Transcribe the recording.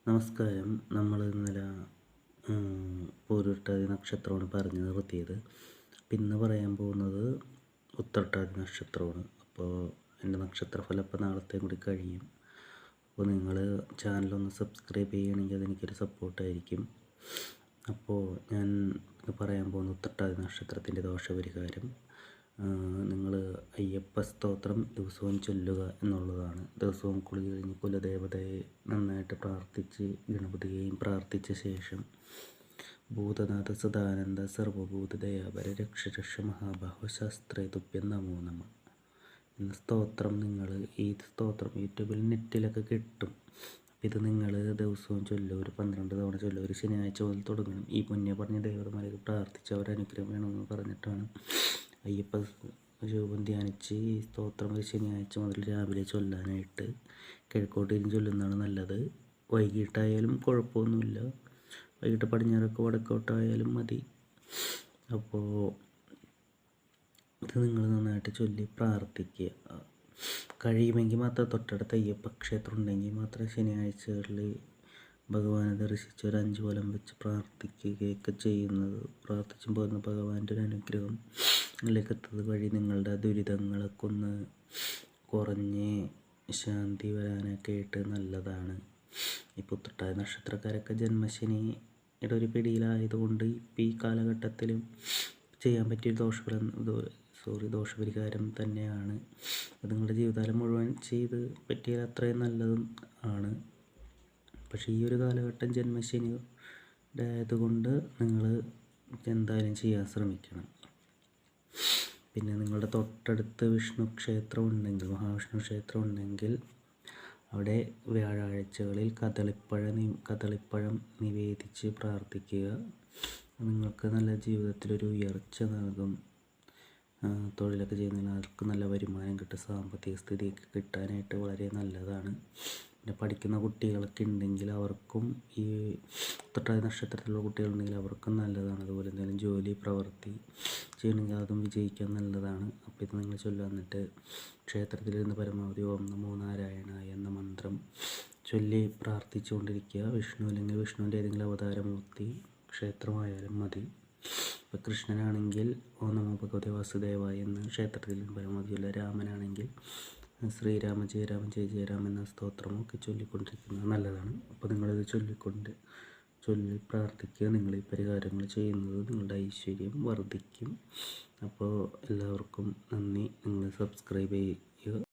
നമസ്കാരം. നമ്മൾ ഇന്നലെ പൂരുരുട്ടാതി നക്ഷത്രമാണ് പറഞ്ഞു നിർത്തിയത്. പിന്നെ പറയാൻ പോകുന്നത് ഉത്രട്ടാതി നക്ഷത്രമാണ്. അപ്പോൾ എൻ്റെ നക്ഷത്രഫലം ഇപ്പോൾ നാളത്തെയും കൂടി കഴിയും. അപ്പോൾ നിങ്ങൾ ചാനലൊന്ന് സബ്സ്ക്രൈബ് ചെയ്യുകയാണെങ്കിൽ അതെനിക്കൊരു സപ്പോർട്ടായിരിക്കും. അപ്പോൾ ഞാൻ പറയാൻ പോകുന്ന ഉത്രട്ടാതി നക്ഷത്രത്തിൻ്റെ ദോഷപരിഹാരം. നിങ്ങൾ അയ്യപ്പ സ്തോത്രം ദിവസവും ചൊല്ലുക എന്നുള്ളതാണ്. ദിവസവും കുളി കഴിഞ്ഞ് കുലദേവതയെ നന്നായിട്ട് പ്രാർത്ഥിച്ച് ഗണപതിയെയും പ്രാർത്ഥിച്ച ശേഷം ഭൂതനാഥ സദാനന്ദ സർവഭൂതദയാപര രക്ഷ മഹാബാഹു ശാസ്ത്രേ തുഭ്യം നമോ നമ എന്ന സ്തോത്രം ഈ സ്തോത്രം യൂട്യൂബിൽ നെറ്റിലൊക്കെ കിട്ടും. ഇത് നിങ്ങൾ ദിവസവും ചൊല്ലുക, ഒരു 12 തവണ ചൊല്ലുക. ഒരു ശനിയാഴ്ച മുതൽ തുടങ്ങണം. ഈ മുന്നേ പറഞ്ഞ ദേവതമാരെ പ്രാർത്ഥിച്ച് അവരനുഗ്രഹം വേണമെന്ന് പറഞ്ഞിട്ടാണ് അയ്യപ്പ രൂപം ധ്യാനിച്ച് ഈ സ്തോത്രം ശനിയാഴ്ച മുതൽ രാവിലെ ചൊല്ലാനായിട്ട് കിഴക്കോട്ടിരുന്ന് ചൊല്ലുന്നതാണ് നല്ലത്. വൈകിട്ടായാലും കുഴപ്പമൊന്നുമില്ല, വൈകിട്ട് പടിഞ്ഞാറൊക്കെ വടക്കോട്ടായാലും മതി. അപ്പോൾ ഇത് നിങ്ങൾ നന്നായിട്ട് ചൊല്ലി പ്രാർത്ഥിക്കുക. കഴിയുമെങ്കിൽ മാത്രം തൊട്ടടുത്ത അയ്യപ്പ ക്ഷേത്രം ഉണ്ടെങ്കിൽ മാത്രം ശനിയാഴ്ചകളിൽ ഭഗവാനെ ദർശിച്ച് ഒരു 5 വലം വെച്ച് പ്രാർത്ഥിക്കുകയൊക്കെ ചെയ്യുന്നത്. പ്രാർത്ഥിച്ചും പോകുന്ന ഭഗവാന്റെ ഒരു അനുഗ്രഹം എത്തുന്നത് വഴി നിങ്ങളുടെ ദുരിതങ്ങളൊക്കെ ഒന്ന് കുറഞ്ഞ് ശാന്തി വരാനൊക്കെ ആയിട്ട് നല്ലതാണ്. ഇപ്പോൾ ഉത്രട്ടാതി നക്ഷത്രക്കാരൊക്കെ ജന്മശനിയുടെ ഒരു പിടിയിലായതുകൊണ്ട് ഇപ്പോൾ ഈ കാലഘട്ടത്തിലും ചെയ്യാൻ പറ്റിയ ദോഷപരിഹാരം തന്നെയാണ്. അത് നിങ്ങളുടെ ജീവിതകാലം മുഴുവൻ ചെയ്ത് പറ്റിയാൽ അത്രയും നല്ലതും ആണ്. പക്ഷേ ഈ ഒരു കാലഘട്ടം ജന്മശനിയുടെ ആയതുകൊണ്ട് നിങ്ങൾ എന്തായാലും ചെയ്യാൻ ശ്രമിക്കണം. പിന്നെ നിങ്ങളുടെ തൊട്ടടുത്ത് വിഷ്ണു ക്ഷേത്രം ഉണ്ടെങ്കിൽ, മഹാവിഷ്ണു ക്ഷേത്രം ഉണ്ടെങ്കിൽ അവിടെ വ്യാഴാഴ്ചകളിൽ കദളിപ്പഴം നിവേദിച്ച് പ്രാർത്ഥിക്കുക. നിങ്ങൾക്ക് നല്ല ജീവിതത്തിലൊരു ഉയർച്ച നൽകും. തൊഴിലൊക്കെ ചെയ്യുന്നവർക്ക് നല്ല വരുമാനം കിട്ടും. സാമ്പത്തിക സ്ഥിതിയൊക്കെ കിട്ടാനായിട്ട് വളരെ നല്ലതാണ്. പിന്നെ പഠിക്കുന്ന കുട്ടികളൊക്കെ ഉണ്ടെങ്കിൽ അവർക്കും, ഈ ഉത്രട്ടാതി നക്ഷത്രത്തിലുള്ള കുട്ടികളുണ്ടെങ്കിൽ അവർക്കും നല്ലതാണ്. അതുപോലെ എന്തെങ്കിലും ജോലി പ്രവൃത്തി ചെയ്യണമെങ്കിൽ അതും വിജയിക്കാൻ നല്ലതാണ്. അപ്പോൾ ഇത് നിങ്ങൾ ചൊല്ലുക. എന്നിട്ട് ക്ഷേത്രത്തിൽ നിന്ന് പരമാവധി ഓം നമോ നാരായണായ എന്ന മന്ത്രം ചൊല്ലി പ്രാർത്ഥിച്ചുകൊണ്ടിരിക്കുക. വിഷ്ണു അല്ലെങ്കിൽ വിഷ്ണുവിൻ്റെ ഏതെങ്കിലും അവതാരമൂർത്തി ക്ഷേത്രമായാലും മതി. ഇപ്പോൾ കൃഷ്ണനാണെങ്കിൽ ഓം നമോ ഭഗവതേ വാസുദേവായ എന്ന് ക്ഷേത്രത്തിൽ നിന്ന് പരമാവധി ചൊല്ലുക. രാമനാണെങ്കിൽ ശ്രീരാമ ജയ രാമ ജയ ജയ രാമ എന്ന സ്തോത്രമൊക്കെ ചൊല്ലിക്കൊണ്ടിരിക്കുന്നത് നല്ലതാണ്. അപ്പോൾ നിങ്ങളിത് ചൊല്ലി പ്രാർത്ഥിക്കുക. നിങ്ങൾ ഈ പരിഹാരങ്ങൾ ചെയ്യുന്നത് നിങ്ങളുടെ ഐശ്വര്യം വർദ്ധിക്കും. അപ്പോൾ എല്ലാവർക്കും നന്ദി. നിങ്ങൾ സബ്സ്ക്രൈബ് ചെയ്യുക.